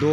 2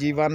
G1